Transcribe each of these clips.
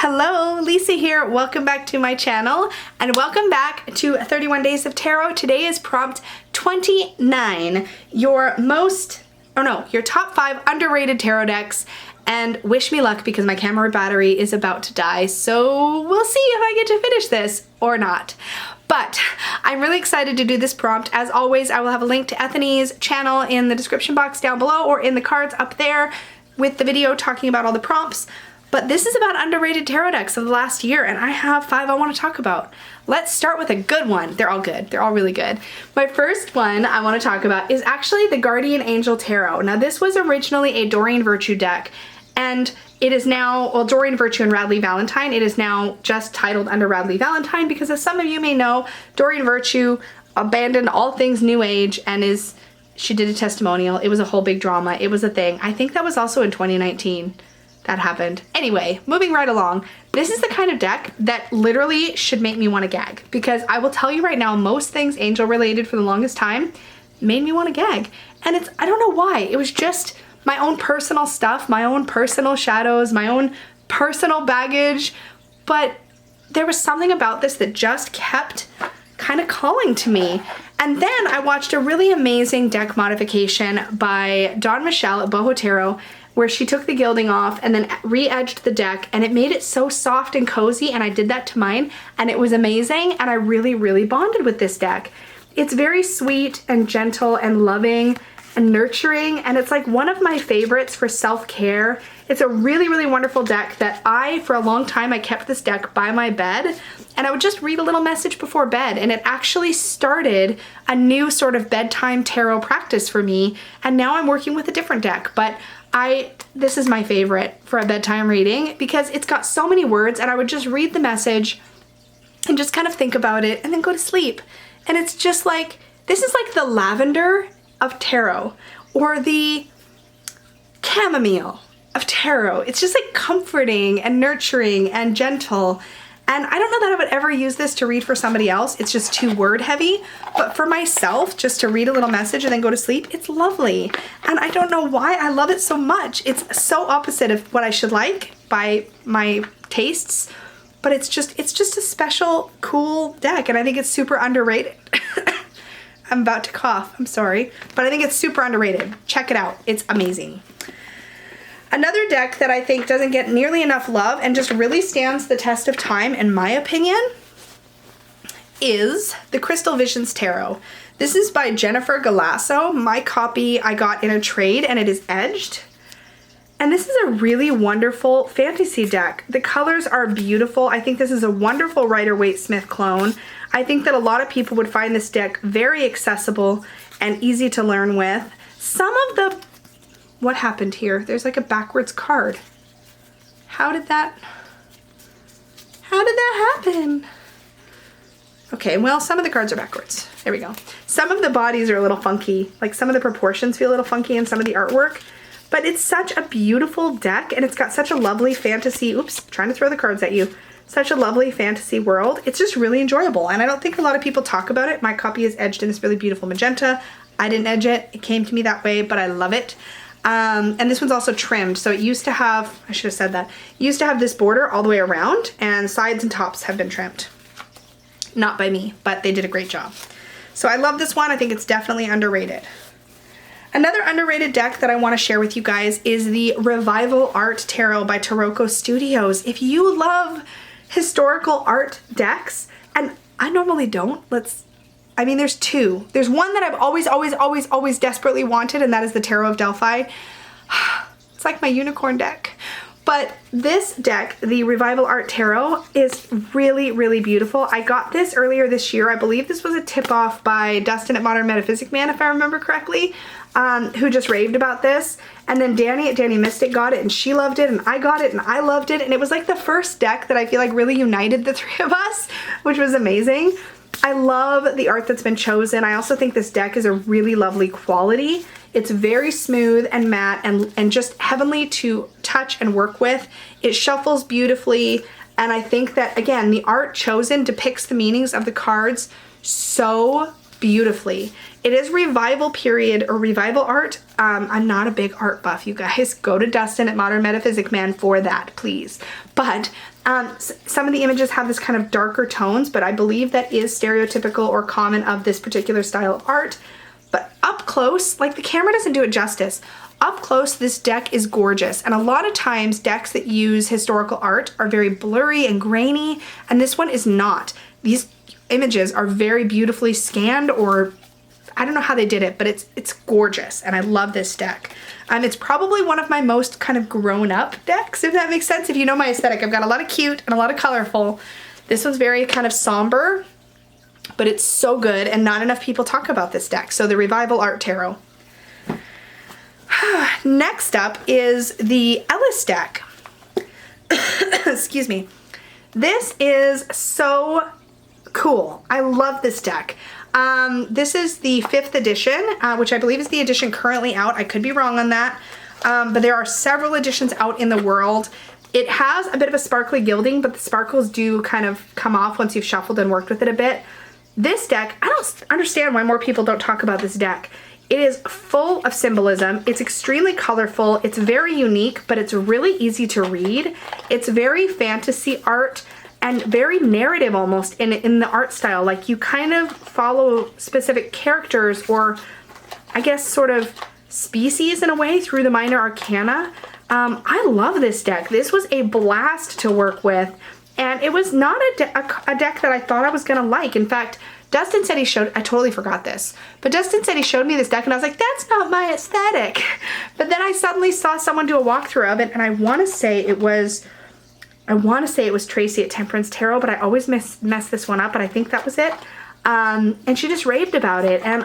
Hello, Lisa here. Welcome back to my channel and welcome back to 31 Days of Tarot. Today is prompt 29, your top 5 underrated tarot decks, and wish me luck because my camera battery is about to die, so we'll see if I get to finish this or not. But I'm really excited to do this prompt. As always, I will have a link to Ethany's channel in the description box down below or in the cards up there with the video talking about all the prompts. But this is about underrated tarot decks of the last year, and I have 5 I want to talk about. Let's start with a good one. They're all good. They're all really good. My first one I want to talk about is actually the Guardian Angel Tarot. Now, this was originally a Doreen Virtue deck, and it is now, well, Doreen Virtue and Radleigh Valentine. It is now just titled under Radleigh Valentine because, as some of you may know, Doreen Virtue abandoned all things New Age and she did a testimonial. It was a whole big drama. It was a thing. I think that was also in 2019. That happened. Anyway, moving right along, this is the kind of deck that literally should make me want to gag, because I will tell you right now, most things angel related for the longest time made me want to gag. And I don't know why. It was just my own personal stuff, my own personal shadows, my own personal baggage. But there was something about this that just kept kind of calling to me. And then I watched a really amazing deck modification by Dawn Michelle at Boho Tarot, where she took the gilding off and then re-edged the deck, and it made it so soft and cozy, and I did that to mine, and it was amazing, and I really, really bonded with this deck. It's very sweet and gentle and loving and nurturing, and it's like one of my favorites for self-care. It's a really, really wonderful deck that for a long time, I kept this deck by my bed, and I would just read a little message before bed, and it actually started a new sort of bedtime tarot practice for me, and now I'm working with a different deck, but this is my favorite for a bedtime reading because it's got so many words, and I would just read the message and just kind of think about it and then go to sleep. And it's just like, this is like the lavender of tarot, or the chamomile of tarot. It's just like comforting and nurturing and gentle. And I don't know that I would ever use this to read for somebody else. It's just too word heavy. But for myself, just to read a little message and then go to sleep, it's lovely. And I don't know why I love it so much. It's so opposite of what I should like by my tastes. But it's just a special, cool deck. And I think it's super underrated. I'm about to cough. I'm sorry. But I think it's super underrated. Check it out. It's amazing. Another deck that I think doesn't get nearly enough love and just really stands the test of time, in my opinion, is the Crystal Visions Tarot. This is by Jennifer Galasso. My copy I got in a trade, and it is edged. And this is a really wonderful fantasy deck. The colors are beautiful. I think this is a wonderful Rider-Waite-Smith clone. I think that a lot of people would find this deck very accessible and easy to learn with. What happened here? There's like a backwards card. How did that happen? Okay, well, some of the cards are backwards. There we go. Some of the bodies are a little funky. Like, some of the proportions feel a little funky in some of the artwork. But it's such a beautiful deck, and it's got such a lovely fantasy, oops, trying to throw the cards at you. Such a lovely fantasy world. It's just really enjoyable, and I don't think a lot of people talk about it. My copy is edged in this really beautiful magenta. I didn't edge it. It came to me that way, but I love it. And this one's also trimmed, so it used to have, I should have said that, it used to have this border all the way around, and sides and tops have been trimmed. Not by me, but they did a great job. So I love this one. I think it's definitely underrated. Another underrated deck that I want to share with you guys is the Revival Art Tarot by Taroko Studios. If you love historical art decks, and I normally don't, there's 2. There's one that I've always desperately wanted, and that is the Tarot of Delphi. It's like my unicorn deck. But this deck, the Revival Art Tarot, is really, really beautiful. I got this earlier this year. I believe this was a tip-off by Dustin at Modern Metaphysic Man, if I remember correctly, who just raved about this. And then Danny at Danny Mystic got it, and she loved it, and I got it, and I loved it. And it was like the first deck that I feel like really united the 3 of us, which was amazing. I love the art that's been chosen. I also think this deck is a really lovely quality. It's very smooth and matte and just heavenly to touch and work with. It shuffles beautifully, and I think that, again, the art chosen depicts the meanings of the cards so beautifully. It is revival period or revival art. I'm not a big art buff, you guys. Go to Dustin at Modern Metaphysic Man for that, please. But some of the images have this kind of darker tones, but I believe that is stereotypical or common of this particular style of art. But up close, like the camera doesn't do it justice. Up close, this deck is gorgeous. And a lot of times decks that use historical art are very blurry and grainy, and this one is not. These images are very beautifully scanned, or I don't know how they did it, but it's gorgeous, and I love this deck. It's probably one of my most kind of grown-up decks, if that makes sense. If you know my aesthetic, I've got a lot of cute and a lot of colorful. This one's very kind of somber, but it's so good, and not enough people talk about this deck. So the Revival Art Tarot. Next up is the Ellis Deck. Excuse me. This is so cool. I love this deck. This is the 5th edition, which I believe is the edition currently out. I could be wrong on that, but there are several editions out in the world. It has a bit of a sparkly gilding, but the sparkles do kind of come off once you've shuffled and worked with it a bit. This deck, I don't understand why more people don't talk about this deck. It is full of symbolism. It's extremely colorful. It's very unique, but it's really easy to read. It's very fantasy art and very narrative almost in the art style. Like, you kind of follow specific characters, or I guess sort of species in a way, through the minor arcana. I love this deck. This was a blast to work with, and it was not a deck that I thought I was gonna like. In fact, Dustin said I totally forgot this, but Dustin said he showed me this deck, and I was like, that's not my aesthetic. But then I suddenly saw someone do a walkthrough of it, and I want to say it was Tracy at Temperance Tarot, but I always mess this one up, but I think that was it. And she just raved about it, and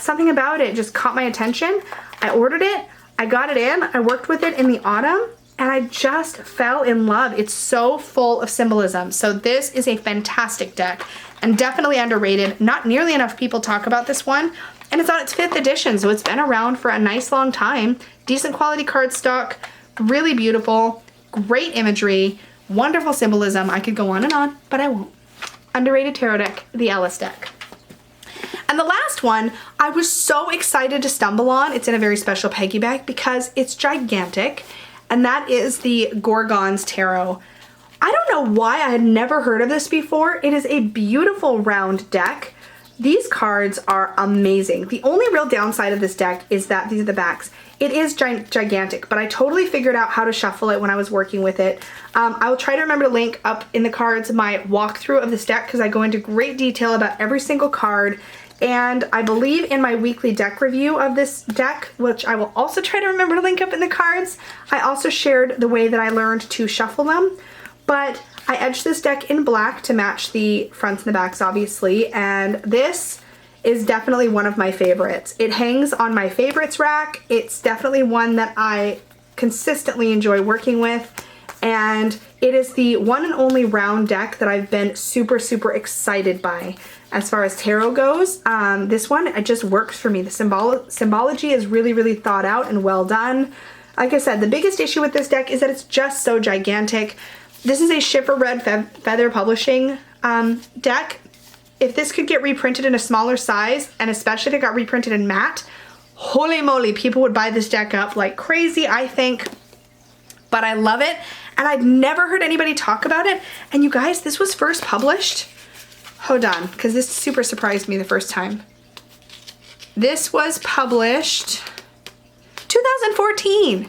something about it just caught my attention. I ordered it, I got it in, I worked with it in the autumn, and I just fell in love. It's so full of symbolism. So this is a fantastic deck, and definitely underrated. Not nearly enough people talk about this one, and it's on its 5th edition, so it's been around for a nice long time. Decent quality cardstock, really beautiful, great imagery, wonderful symbolism. I could go on and on, but I won't. Underrated tarot deck, the Ellis Deck. And the last one, I was so excited to stumble on. It's in a very special Peggy bag because it's gigantic, and that is the Gorgons Tarot. I don't know why I had never heard of this before. It is a beautiful round deck. These cards are amazing. The only real downside of this deck is that these are the backs. It is gigantic, but I totally figured out how to shuffle it when I was working with it. I will try to remember to link up in the cards my walkthrough of this deck, because I go into great detail about every single card. And I believe in my weekly deck review of this deck, which I will also try to remember to link up in the cards, I also shared the way that I learned to shuffle them. But I edged this deck in black to match the fronts and the backs, obviously, and this is definitely one of my favorites. It hangs on my favorites rack. It's definitely one that I consistently enjoy working with, and it is the one and only round deck that I've been super, super excited by. As far as tarot goes, this one, it just works for me. The symbology is really, really thought out and well done. Like I said, the biggest issue with this deck is that it's just so gigantic. This is a Schiffer Red Feather Publishing deck. If this could get reprinted in a smaller size, and especially if it got reprinted in matte, holy moly, people would buy this deck up like crazy, I think. But I love it, and I'd never heard anybody talk about it. And you guys, this was first published, hold on, because this super surprised me the first time. This was published 2014.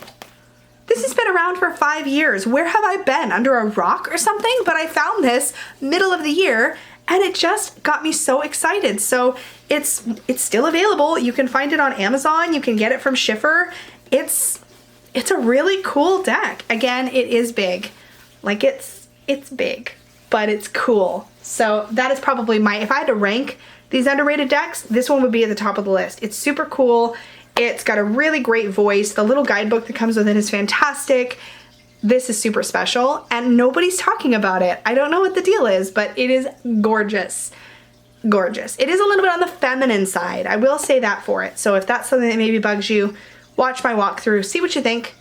This has been around for 5 years. Where have I been? Under a rock or something? But I found this middle of the year, and it just got me so excited. So it's still available. You can find it on Amazon. You can get it from Schiffer. It's a really cool deck. Again, it is big. Like, it's big, but it's cool. So that is probably if I had to rank these underrated decks, this one would be at the top of the list. It's super cool. It's got a really great voice. The little guidebook that comes with it is fantastic. This is super special, and nobody's talking about it. I don't know what the deal is, but it is gorgeous. Gorgeous. It is a little bit on the feminine side. I will say that for it. So if that's something that maybe bugs you, watch my walkthrough, see what you think.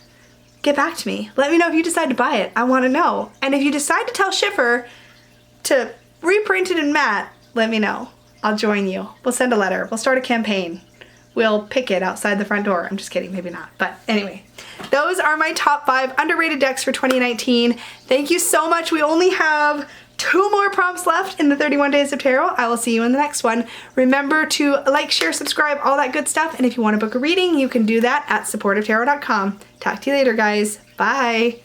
Get back to me. Let me know if you decide to buy it. I want to know. And if you decide to tell Schiffer to reprint it in matte, let me know. I'll join you. We'll send a letter. We'll start a campaign. We'll pick it outside the front door. I'm just kidding, maybe not. But anyway, those are my top 5 underrated decks for 2019. Thank you so much. We only have 2 more prompts left in the 31 Days of Tarot. I will see you in the next one. Remember to like, share, subscribe, all that good stuff. And if you want to book a reading, you can do that at supportivetarot.com. Talk to you later, guys. Bye.